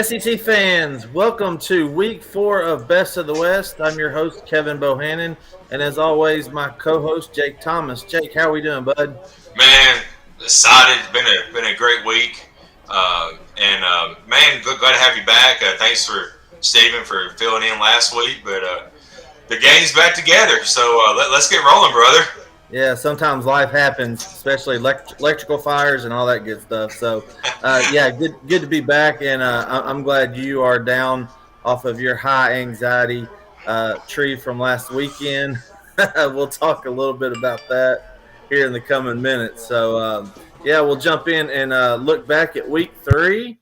SEC fans, welcome to week 4 of Best of the West. I'm your host, Kevin Bohannon, and as always, my co host, Jake Thomas. Jake, how are we doing, bud? Man, excited. It's been a great week, and man, glad to have you back. Thanks for Steven for filling in last week, but the gang's back together, so let's get rolling, brother. Yeah, sometimes life happens, especially electrical fires and all that good stuff. So, yeah, good to be back, and I'm glad you are down off of your high anxiety tree from last weekend. We'll talk a little bit about that here in the coming minutes. So, yeah, we'll jump in and look back at week 3.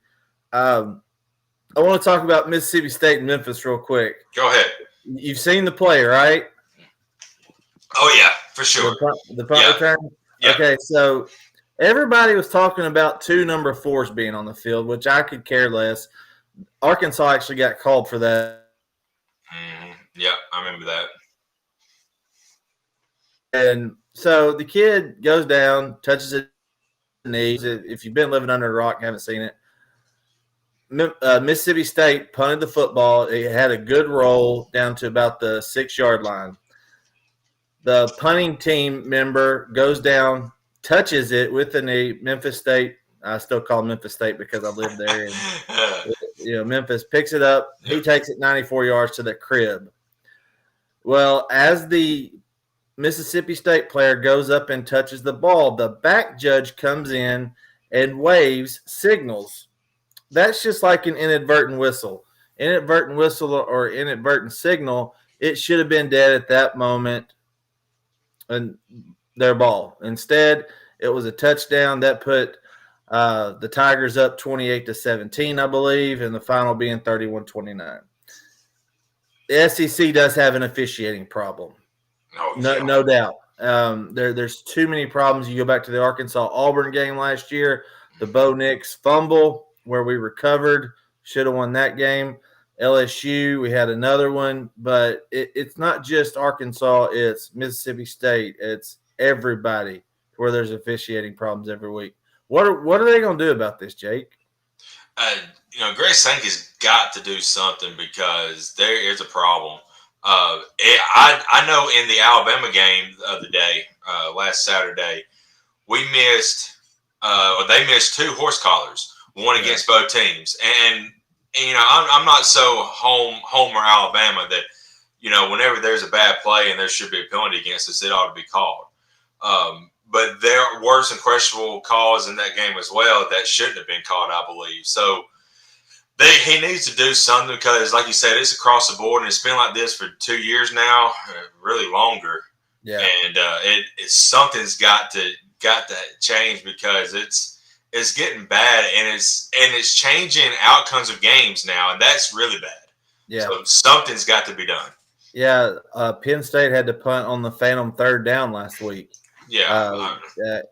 Um, I want to talk about Mississippi State and Memphis real quick. Go ahead. You've seen the play, right? Oh yeah, for sure. The punt Yeah, return. yeah. Okay, so everybody was talking about two number fours being on the field, which I could care less. Arkansas actually got called for that. Yeah, I remember that. And so the kid goes down, touches his knees. If you've been living under a rock and haven't seen it, Mississippi State punted the football. It had a good roll down to about the 6-yard line. The punting team member goes down, touches it with the knee. Memphis State, I still call Memphis State because I live there. And, Memphis picks it up. He takes it 94 yards to the crib. Well, as the Mississippi State player goes up and touches the ball, the back judge comes in and waves signals. That's just like an inadvertent whistle. Inadvertent whistle or inadvertent signal, it should have been dead at that moment and their ball. Instead, it was a touchdown that put the Tigers up 28-17, I believe, and the final being 31-29. The SEC does have an officiating problem. Oh No, yeah. no doubt. There's too many problems. You go back to the Arkansas Auburn game last year, the Bo Nix fumble where we recovered, should have won that game. LSU, we had another one, but it's not just Arkansas, it's Mississippi State, it's everybody where there's officiating problems every week. What are they going to do about this, Jake? Uh, Grace Sank has got to do something because there is a problem. I know in the Alabama game of the day, last Saturday, we missed, or they missed two horse collars, one against both teams. And I'm not so homer Alabama that, whenever there's a bad play and there should be a penalty against us, it ought to be called. But there were some questionable calls in that game as well that shouldn't have been called, I believe. So he needs to do something because, like you said, it's across the board, and it's been like this for 2 years now, really longer. Yeah, And something's got to change because it's getting bad, and it's changing outcomes of games now, and that's really bad. yeah. So something's got to be done. Yeah, Penn State had to punt on the phantom third down last week. Yeah.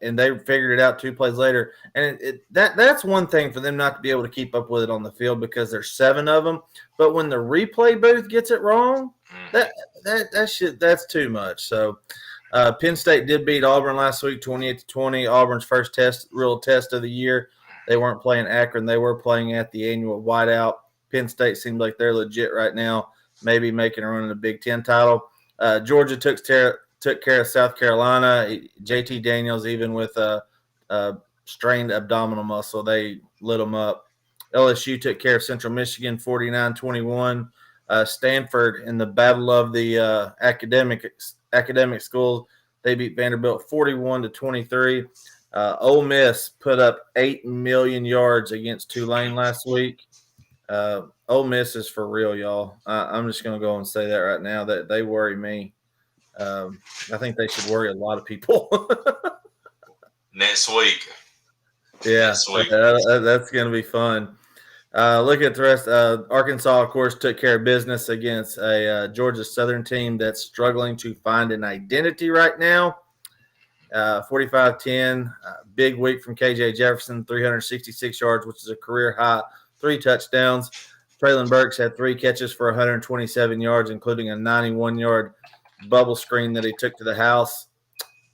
And they figured it out 2 plays later. And that's one thing for them not to be able to keep up with it on the field because there's 7 of them. But when the replay booth gets it wrong, that's too much. So Penn State did beat Auburn last week, 28-20. Auburn's first real test of the year. They weren't playing Akron; they were playing at the annual whiteout. Penn State seems like they're legit right now, maybe making a run in the Big Ten title. Georgia took care of South Carolina. JT Daniels, even with a strained abdominal muscle, they lit them up. LSU took care of Central Michigan 49-21. Stanford, in the battle of the academic schools, they beat Vanderbilt 41-23. Ole Miss put up 8 million yards against Tulane last week. Ole Miss is for real, y'all. I'm just going to go and say that right now that they worry me. I think they should worry a lot of people. Next week. Yeah, Next week. that's going to be fun. Look at the rest. Arkansas, of course, took care of business against a Georgia Southern team that's struggling to find an identity right now. 45-10, big week from KJ Jefferson, 366 yards, which is a career high, 3 touchdowns. Traylon Burks had 3 catches for 127 yards, including a 91-yard bubble screen that he took to the house.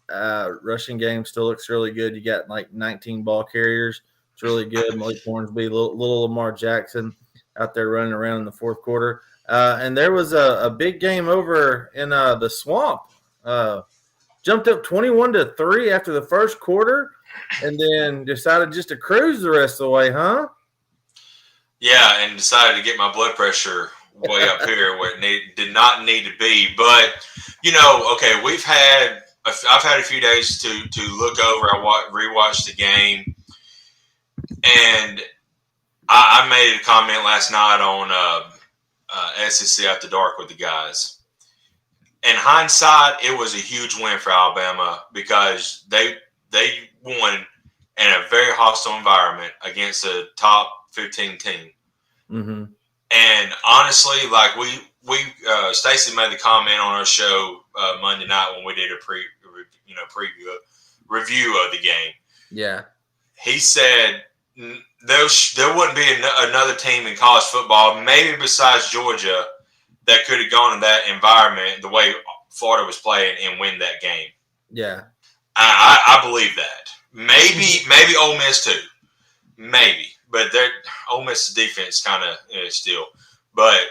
Rushing game still looks really good. You got like 19 ball carriers, It's really good. Malik Hornsby, little Lamar Jackson out there running around in the fourth quarter. And there was a big game over in the Swamp. Jumped up 21-3 after the first quarter, and then decided just to cruise the rest of the way, huh? Yeah, and decided to get my blood pressure way up here where it did not need to be. But okay, I've had a few days to look over. I rewatched the game, and I made a comment last night on SEC After Dark with the guys. In hindsight, it was a huge win for Alabama because they won in a very hostile environment against a top 15 team. Mm-hmm. And honestly, like Stacy made the comment on our show Monday night when we did a review of the game. Yeah, he said there wouldn't be another team in college football, maybe besides Georgia, that could have gone in that environment the way Florida was playing and win that game. Yeah, I believe that. Maybe Ole Miss too. Maybe, but Ole Miss's defense kind of still. But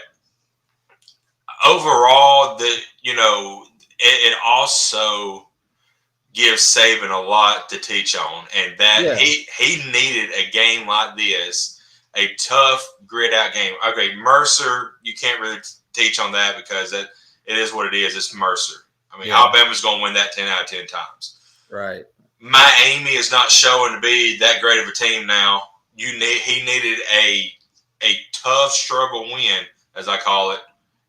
overall, it also gives Saban a lot to teach on, and that he needed a game like this, a tough, grit out game. Okay, Mercer, you can't really teach on that because it is what it is. It's Mercer. I mean, Alabama's going to win that 10 out of 10 times. Right. Miami is not showing to be that great of a team now. He needed a tough struggle win, as I call it.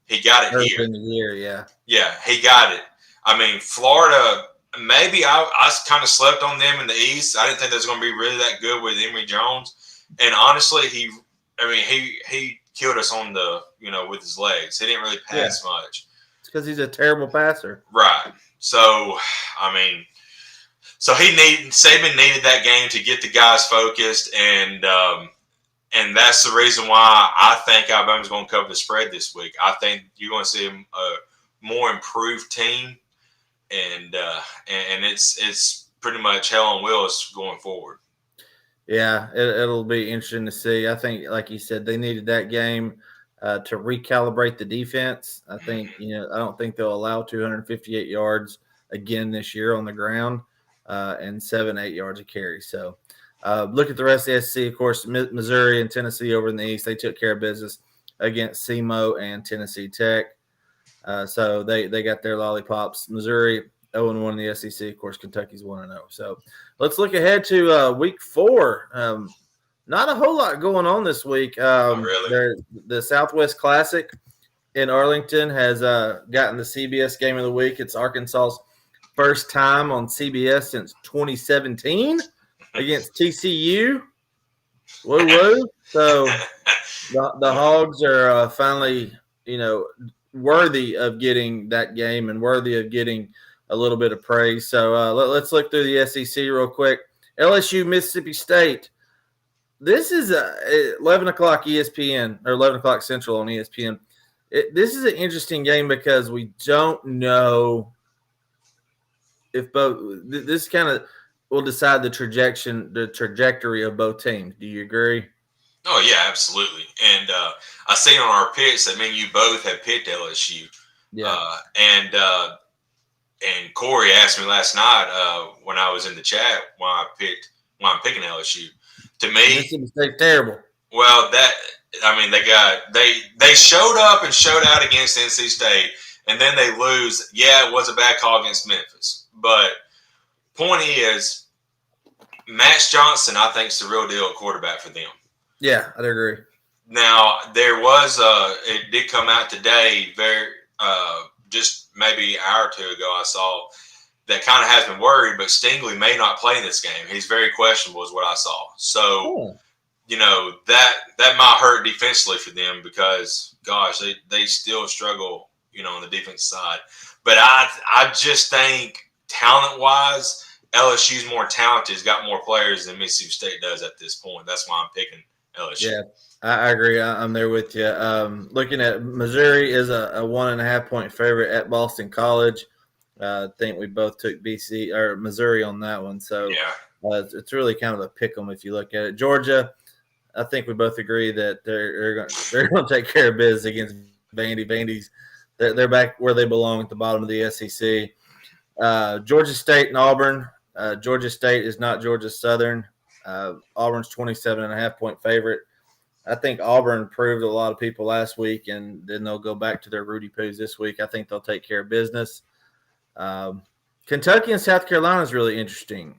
He got it here. In the year, yeah. Yeah, he got it. I mean, Florida, maybe I kind of slept on them in the East. I didn't think they was going to be really that good with Emory Jones. And honestly, he killed us on the, with his legs. He didn't really pass much. It's because he's a terrible passer. Right. So, Saban needed that game to get the guys focused, and that's the reason why I think Alabama's going to cover the spread this week. I think you're going to see a more improved team, and it's pretty much hell on wheels going forward. Yeah, it'll be interesting to see. I think, like you said, they needed that game to recalibrate the defense. I think, I don't think they'll allow 258 yards again this year on the ground and 7-8 yards a carry. So look at the rest of the SEC. Of course, Missouri and Tennessee over in the East, they took care of business against SEMO and Tennessee Tech. So they got their lollipops. Missouri 0-1 in the SEC. Of course, Kentucky's 1-0. So let's look ahead to week 4. Not a whole lot going on this week. Really? The Southwest Classic in Arlington has gotten the CBS game of the week. It's Arkansas's first time on CBS since 2017 against TCU. Woo woo. So the Hogs are finally, worthy of getting that game and worthy of getting a little bit of praise. So let's look through the SEC real quick. LSU, Mississippi State. This is 11 o'clock ESPN or 11 o'clock Central on ESPN. This is an interesting game because we don't know if both. This kind of will decide the trajectory of both teams. Do you agree? Oh yeah, absolutely. And I seen on our picks that you both have picked LSU. Yeah. And Corey asked me last night when I was in the chat why I'm picking LSU. To me, Mississippi State terrible. Well, they showed up and showed out against NC State, and then they lose. Yeah, it was a bad call against Memphis, but point is, Max Johnson, I think, is the real deal at quarterback for them. Yeah, I agree. Now there was it did come out today, just maybe an hour or two ago. I saw that kind of has been worried, but Stingley may not play in this game. He's very questionable, is what I saw. So, that might hurt defensively for them because, gosh, they still struggle, on the defense side. But I just think talent-wise, LSU's more talented, has got more players than Mississippi State does at this point. That's why I'm picking LSU. Yeah, I agree. I'm there with you. Looking at Missouri is a 1.5 point favorite at Boston College. I think we both took BC or Missouri on that one. So Yeah. it's really kind of a pick 'em if you look at it. Georgia, I think we both agree that they're going to take care of business against Vandy. Vandy's they're back where they belong at the bottom of the SEC. Georgia State and Auburn. Georgia State is not Georgia Southern. Auburn's 27.5-point favorite. I think Auburn proved a lot of people last week, and then they'll go back to their Rudy Poos this week. I think they'll take care of business. Kentucky and South Carolina is really interesting.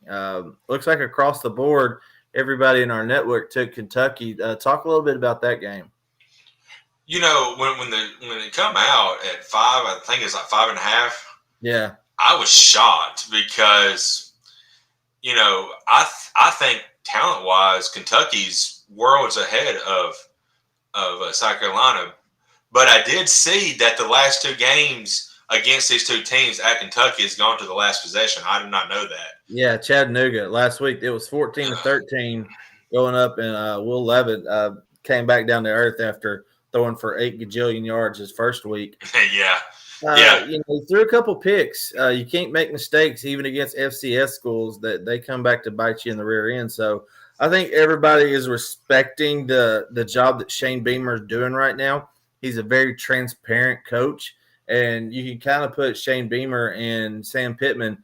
Looks like across the board, everybody in our network took Kentucky. Talk a little bit about that game. You know, when they come out at 5, I think it's like 5.5. Yeah, I was shocked because, you know, I think talent wise, Kentucky's worlds ahead of South Carolina. But I did see that the last 2 games against these 2 teams at Kentucky has gone to the last possession. I did not know that. Yeah, Chattanooga last week it was 14-13 going up, and Will Levitt came back down to earth after throwing for 8 gajillion yards his first week. Yeah. You know, he threw a couple picks. You can't make mistakes even against FCS schools that they come back to bite you in the rear end. So I think everybody is respecting the job that Shane Beamer is doing right now. He's a very transparent coach, and you can kind of put Shane Beamer and Sam Pittman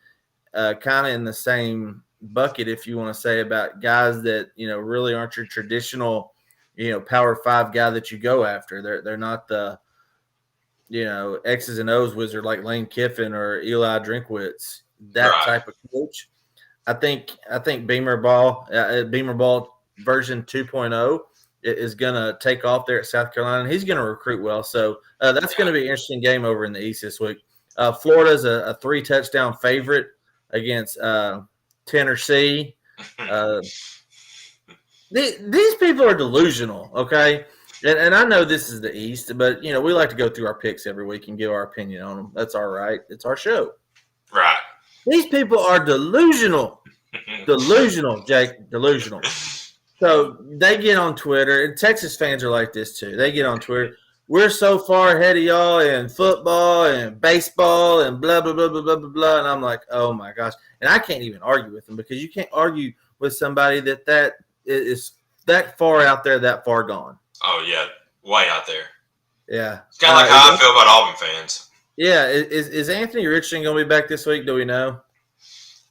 kind of in the same bucket, if you want to say, about guys that, you know, really aren't your traditional, you know, Power 5 guy that you go after. They're not the, you know, X's and O's wizard like Lane Kiffin or Eli Drinkwitz, that Right. type of coach. I think Beamer Ball version 2.0 is going to take off there at South Carolina, and he's going to recruit well. So that's going to be an interesting game over in the East this week. Florida's a 3-touchdown favorite against Tennessee. These people are delusional, okay? And I know this is the East, but, you know, we like to go through our picks every week and give our opinion on them. That's all right. It's our show. Right. These people are delusional. Delusional, Jake. Delusional. So they get on Twitter, and Texas fans are like this too. They get on Twitter. We're so far ahead of y'all in football and baseball and blah, blah, blah, blah, blah, blah, blah. And I'm like, oh, my gosh. And I can't even argue with them because you can't argue with somebody that is that far out there, that far gone. Oh, yeah. Way out there. Yeah. It's kind of like how I feel about Auburn fans. Yeah. Is Anthony Richardson going to be back this week? Do we know?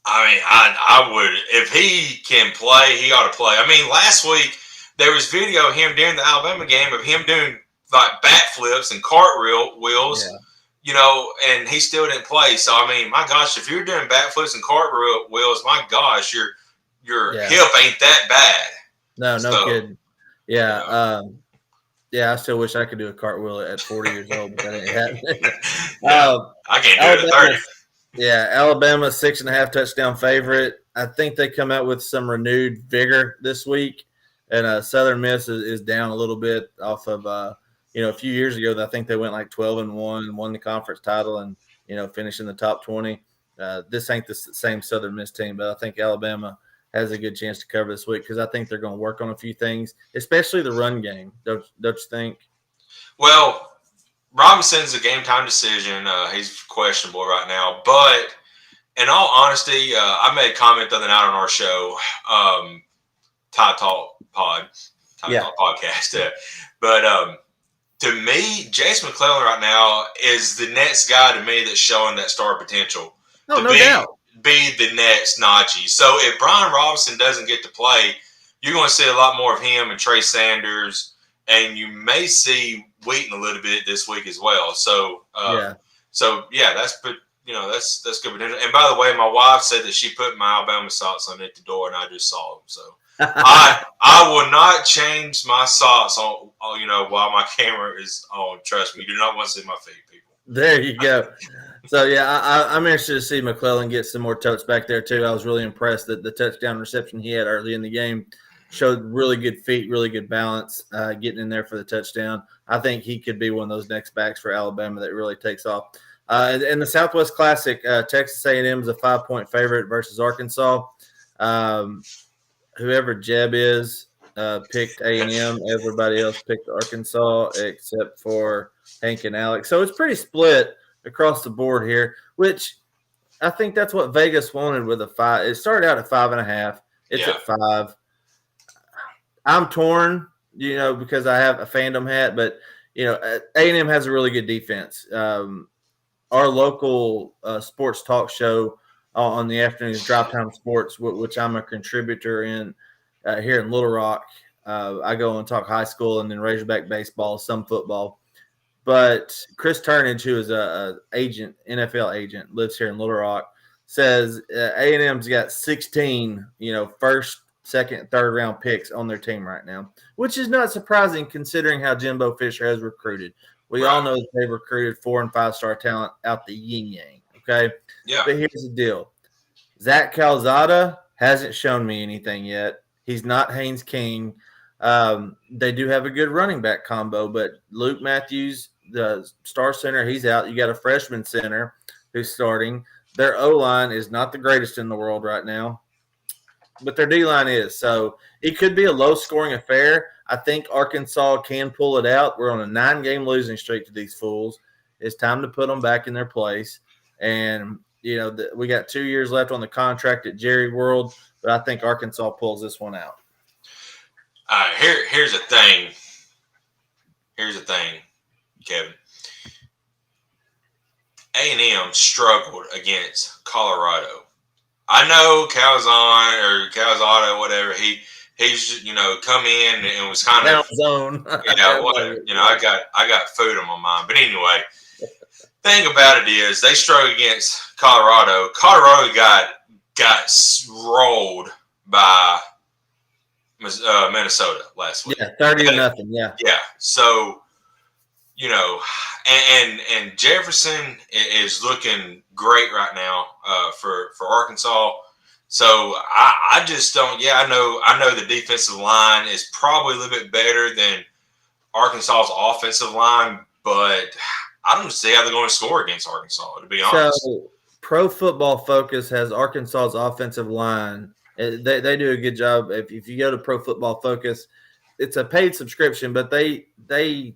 I mean, I would. If he can play, he ought to play. I mean, last week, there was video of him during the Alabama game of him doing like backflips and cartwheels, you know, and he still didn't play. So, I mean, my gosh, if you're doing backflips and cartwheels, my gosh, your hip ain't that bad. No kidding. Yeah. Yeah, I still wish I could do a cartwheel at 40 years old, but that ain't happening. I can't do it at 30. Yeah, Alabama 6.5 touchdown favorite. I think they come out with some renewed vigor this week, and Southern Miss is down a little bit off of you know, a few years ago. I think they went like 12-1, won the conference title, and, you know, finished in the top 20. This ain't the same Southern Miss team, but I think Alabama has a good chance to cover this week because I think they're going to work on a few things, especially the run game. Don't you think? Well, Robinson's a game time decision. He's questionable right now. But in all honesty, I made a comment the other night on our show, Tide Talk podcast. But to me, Jason McClellan right now is the next guy to me that's showing that star potential. Oh, no doubt. Be the next Najee. So if Brian Robinson doesn't get to play, you're going to see a lot more of him and Trey Sanders, and you may see Wheaton a little bit this week as well. So, that's good potential. And by the way, my wife said that she put my Alabama socks on at the door, and I just saw them. So I will not change my socks on while my camera is on. Trust me, you do not want to see my feet, people. There you go. So, yeah, I'm interested to see McClellan get some more touch back there, too. I was really impressed that the touchdown reception he had early in the game showed really good feet, really good balance, getting in there for the touchdown. I think he could be one of those next backs for Alabama that really takes off. And the Southwest Classic, Texas A&M is a 5-point favorite versus Arkansas. Whoever Jeb is picked A&M. Everybody else picked Arkansas except for Hank and Alex. So it's pretty split across the board here, which I think that's what Vegas wanted with a 5. It started out at 5.5. It's at 5. I'm torn, because I have a fandom hat, but A&M has a really good defense. Our local sports talk show on the afternoons, Drive Time Sports, which I'm a contributor in here in Little Rock. I go and talk high school and then Razorback baseball, some football. But Chris Turnage, who is a agent, NFL agent, lives here in Little Rock, says A&M's got 16, first, second, third round picks on their team right now, which is not surprising considering how Jimbo Fisher has recruited. We all know that they've recruited 4- and 5-star talent out the yin yang. Okay. Yeah. But here's the deal. Zach Calzada hasn't shown me anything yet. He's not Haynes King. They do have a good running back combo, but Luke Matthews, the star center, he's out. You got a freshman center who's starting. Their O-line is not the greatest in the world right now, but their D-line is. So it could be a low-scoring affair. I think Arkansas can pull it out. We're on a 9-game losing streak to these fools. It's time to put them back in their place. And, we got 2 years left on the contract at Jerry World, but I think Arkansas pulls this one out. All right, here's the thing. Kevin. A&M struggled against Colorado. I know Calzada, whatever. He's come in and was kind of zone. Whatever. I got food on my mind. But anyway, thing about it is they struggled against Colorado. Colorado got rolled by Minnesota last week. Yeah, 30-0. Yeah. Yeah. So, and Jefferson is looking great right now for Arkansas. So I just don't. Yeah, I know the defensive line is probably a little bit better than Arkansas's offensive line, but I don't see how they're going to score against Arkansas, to be honest. So, Pro Football Focus has Arkansas's offensive line. They do a good job. If you go to Pro Football Focus, it's a paid subscription, but they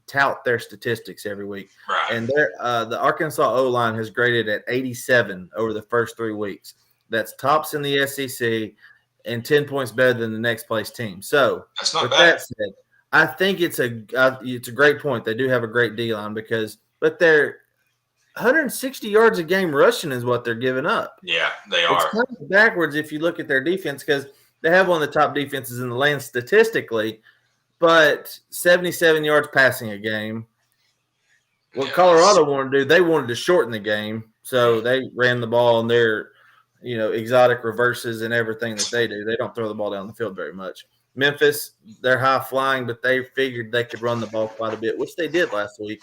tout their statistics every week. Right. And the Arkansas O-line has graded at 87 over the first 3 weeks. That's tops in the SEC and 10 points better than the next place team. So that's not with bad. That said, I think it's a great point. They do have a great D-line but they're 160 yards a game rushing is what they're giving up. Yeah, they are. It's kind of backwards if you look at their defense because they have one of the top defenses in the land statistically, but 77 yards passing a game. What Colorado wanted to do, they wanted to shorten the game, so they ran the ball on their, exotic reverses and everything that they do. They don't throw the ball down the field very much. Memphis, they're high flying, but they figured they could run the ball quite a bit, which they did last week.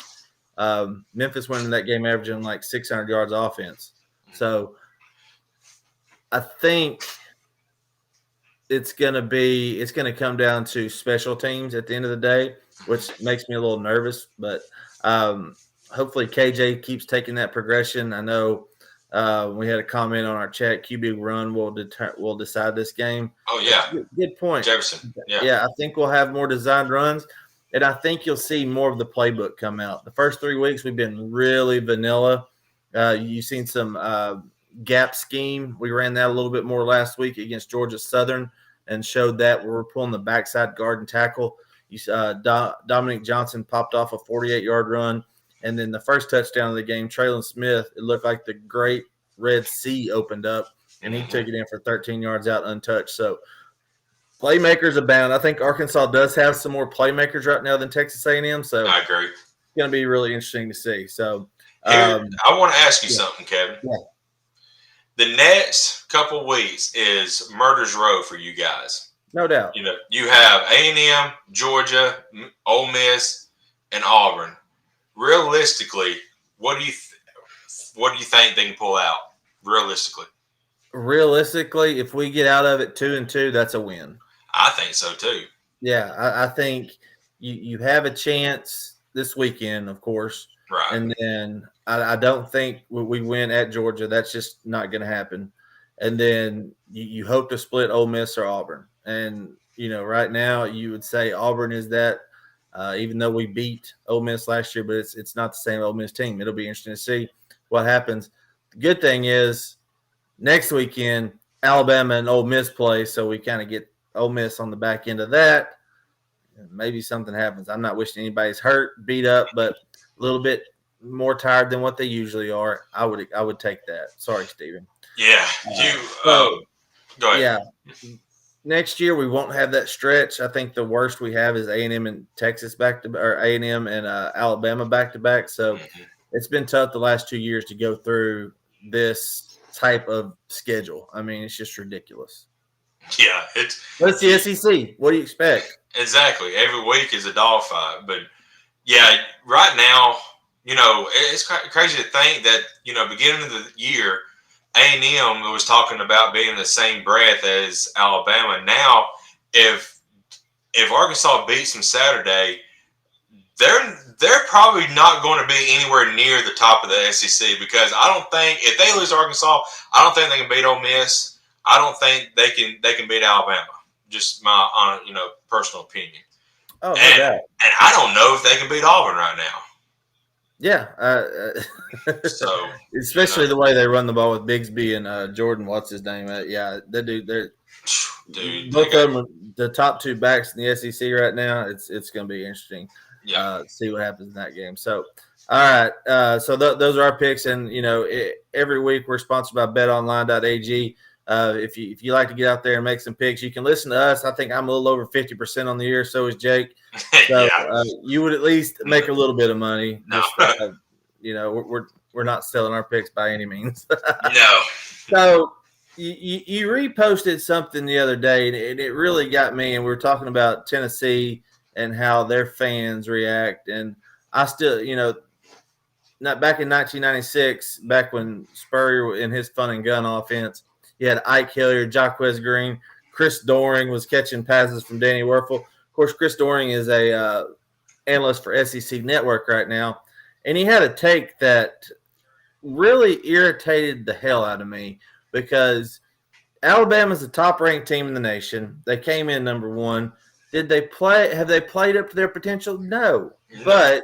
Memphis went in that game averaging like 600 yards offense. So I think it's going to come down to special teams at the end of the day, which makes me a little nervous, but hopefully KJ keeps taking that progression. I know we had a comment on our chat, QB run will decide this game. Oh, yeah. Good point. Jefferson. Yeah, I think we'll have more designed runs. And I think you'll see more of the playbook come out. The first 3 weeks, we've been really vanilla. You've seen some gap scheme. We ran that a little bit more last week against Georgia Southern and showed that where we're pulling the backside guard and tackle. Dominic Johnson popped off a 48-yard run. And then the first touchdown of the game, Traylon Smith, it looked like the great Red Sea opened up, and he took it in for 13 yards out untouched. So playmakers abound. I think Arkansas does have some more playmakers right now than Texas A&M. So I agree. It's going to be really interesting to see. So I want to ask you something, Kevin. Yeah. The next couple weeks is murder's row for you guys. No doubt. You have A&M, Georgia, Ole Miss, and Auburn. Realistically, what do you think they can pull out? Realistically, if we get out of it 2-2, that's a win. I think so too. Yeah, I think you have a chance this weekend, of course. Right. And then I don't think we win at Georgia. That's just not going to happen. And then you hope to split Ole Miss or Auburn. And, right now you would say Auburn is that, even though we beat Ole Miss last year, but it's not the same Ole Miss team. It'll be interesting to see what happens. The good thing is Next weekend, Alabama and Ole Miss play, so we kind of get Ole Miss on the back end of that. Maybe something happens. I'm not wishing anybody's hurt, beat up, but a little bit more tired than what they usually are. I would take that. Sorry, Steven. Yeah, So go ahead. yeah, next year we won't have that stretch. I think the worst we have is A&M and Texas back to, or A&M and Alabama back to back. So it's been tough the last 2 years to go through this type of schedule. I mean, it's just ridiculous. Yeah, That's the SEC. What do you expect? Exactly. Every week is a dogfight. But yeah, right now, it's crazy to think that, beginning of the year, A&M was talking about being in the same breath as Alabama. Now, if Arkansas beats them Saturday, they're probably not going to be anywhere near the top of the SEC, because I don't think if they lose Arkansas, I don't think they can beat Ole Miss. I don't think they can beat Alabama. Just my personal opinion. Oh, no doubt. And I don't know if they can beat Auburn right now. Yeah. So especially the way they run the ball with Bigsby and Jordan. What's his name? Yeah, they do. Dude, both of them are the top two backs in the SEC right now. It's going to be interesting. Yeah. See what happens in that game. So, all right. So those are our picks, and every week we're sponsored by BetOnline.ag. If you like to get out there and make some picks, you can listen to us. I think I'm a little over 50% on the year. So is Jake. So Yeah. you would at least make a little bit of money. No. Just, we're not selling our picks by any means. No. So you reposted something the other day, and it really got me. And we were talking about Tennessee and how their fans react. And I still, not back in 1996, back when Spurrier in his fun and gun offense, you had Ike Hilliard, Jaquez Green, Chris Doering was catching passes from Danny Werfel. Of course, Chris Doering is a analyst for SEC Network right now, and he had a take that really irritated the hell out of me, because Alabama's the top-ranked team in the nation. They came in number one. Did they play? Have they played up to their potential? No, but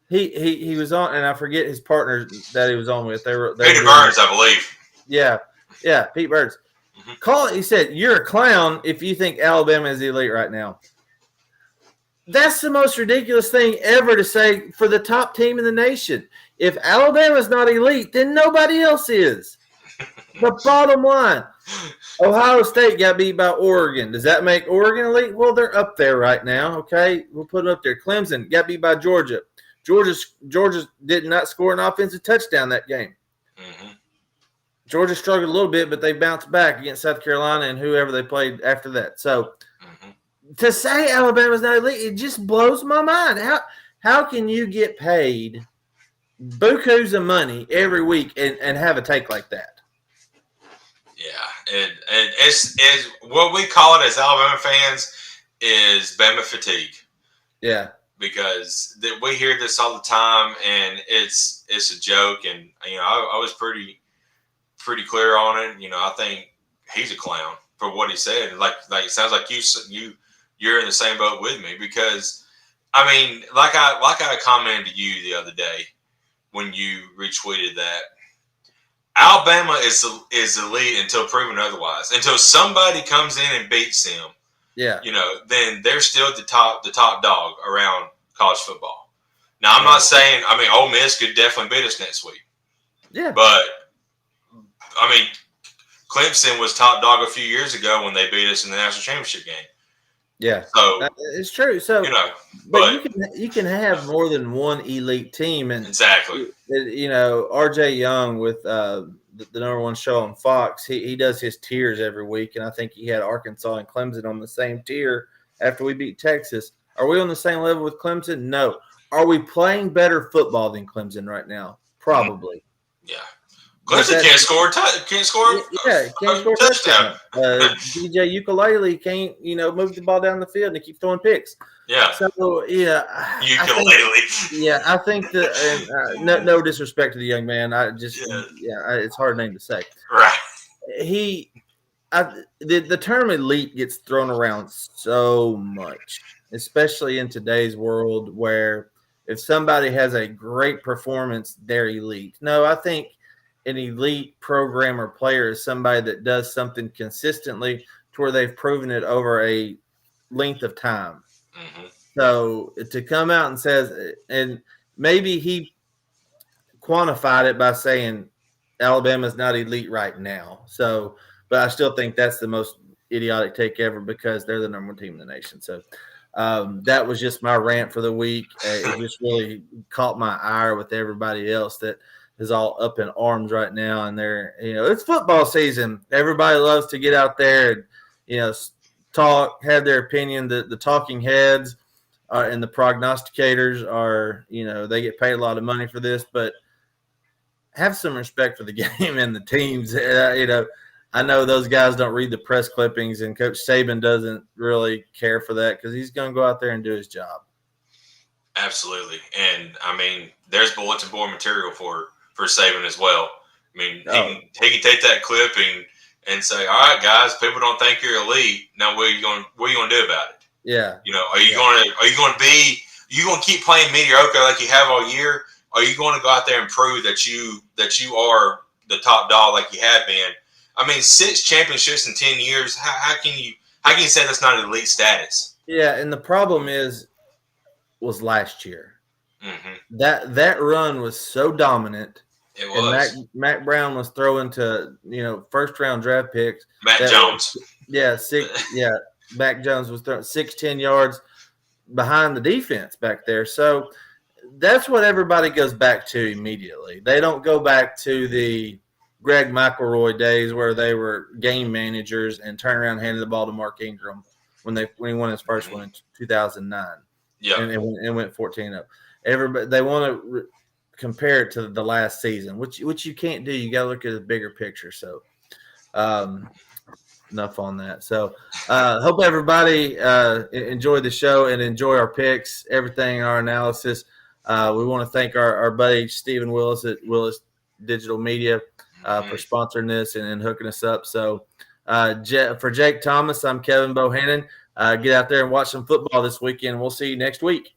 he was on, and I forget his partner that he was on with. They Peter Burns, I believe. Yeah, Pete Burns. Mm-hmm. He said, "You're a clown if you think Alabama is elite right now." That's the most ridiculous thing ever to say for the top team in the nation. If Alabama's not elite, then nobody else is. The bottom line. Ohio State got beat by Oregon. Does that make Oregon elite? Well, they're up there right now, okay? We'll put it up there. Clemson got beat by Georgia. Georgia did not score an offensive touchdown that game. Mm-hmm. Georgia struggled a little bit, but they bounced back against South Carolina and whoever they played after that. So to say Alabama's not elite, it just blows my mind. How can you get paid bukus of money every week and have a take like that? Yeah, and it's what we call it as Alabama fans is Bama fatigue. Yeah, because we hear this all the time, and it's a joke. And I was pretty clear on it. I think he's a clown for what he said. Like it sounds like you're in the same boat with me, because I mean, like I commented to you the other day when you retweeted that. Alabama is elite until proven otherwise. Until somebody comes in and beats them, then they're still the top dog around college football. Now, I'm not saying. I mean, Ole Miss could definitely beat us next week. Yeah. But I mean, Clemson was top dog a few years ago when they beat us in the national championship game. Yeah, so it's true. So but you can have more than one elite team, and exactly. R.J. Young with the number one show on Fox, he does his tiers every week, and I think he had Arkansas and Clemson on the same tier after we beat Texas. Are we on the same level with Clemson? No. Are we playing better football than Clemson right now? Probably. Yeah. Clemson can't score a touchdown. DJ Ukulele can't, move the ball down the field and he keeps throwing picks. Yeah. So, Ukulele. I think that no disrespect to the young man. It's a hard name to say. Right. The term elite gets thrown around so much, especially in today's world where if somebody has a great performance, they're elite. No, I think an elite program or player is somebody that does something consistently to where they've proven it over a length of time. Mm-hmm. So to come out and says, and maybe he quantified it by saying Alabama's not elite right now. So, but I still think that's the most idiotic take ever because they're the number one team in the nation. So that was just my rant for the week. It just really caught my ire with everybody else that is all up in arms right now. And they're, it's football season. Everybody loves to get out there and, talk, have their opinion. The talking heads and the prognosticators are, they get paid a lot of money for this, but have some respect for the game and the teams. I know those guys don't read the press clippings, and Coach Saban doesn't really care for that because he's going to go out there and do his job. Absolutely, and I mean, there's bulletin board material for Saban as well. I mean, he can take that clip and say, "All right, guys, people don't think you're elite. Now, what are you going to do about it? Yeah, are you going to keep playing mediocre like you have all year? Are you going to go out there and prove that you are the top dog like you have been? I mean, 6 championships in 10 years. How can you say that's not an elite status? Yeah, and the problem was last year. Mm-hmm. That run was so dominant. It was. And Mac Brown was throwing to first round draft picks. Mac Jones. Mac Jones was throwing 6-10 yards behind the defense back there. So that's what everybody goes back to immediately. They don't go back to the Greg McElroy days where they were game managers and turn around and handed the ball to Mark Ingram when he won his first one in 2009. Yeah, and went 14-0. Everybody, they want to compare it to the last season, which you can't do. You got to look at the bigger picture. So, enough on that. So, hope everybody enjoyed the show and enjoy our picks, everything, our analysis. We want to thank our buddy Stephen Willis at Willis Digital Media for sponsoring this and hooking us up. So, for Jake Thomas, I'm Kevin Bohannon. Get out there and watch some football this weekend. We'll see you next week.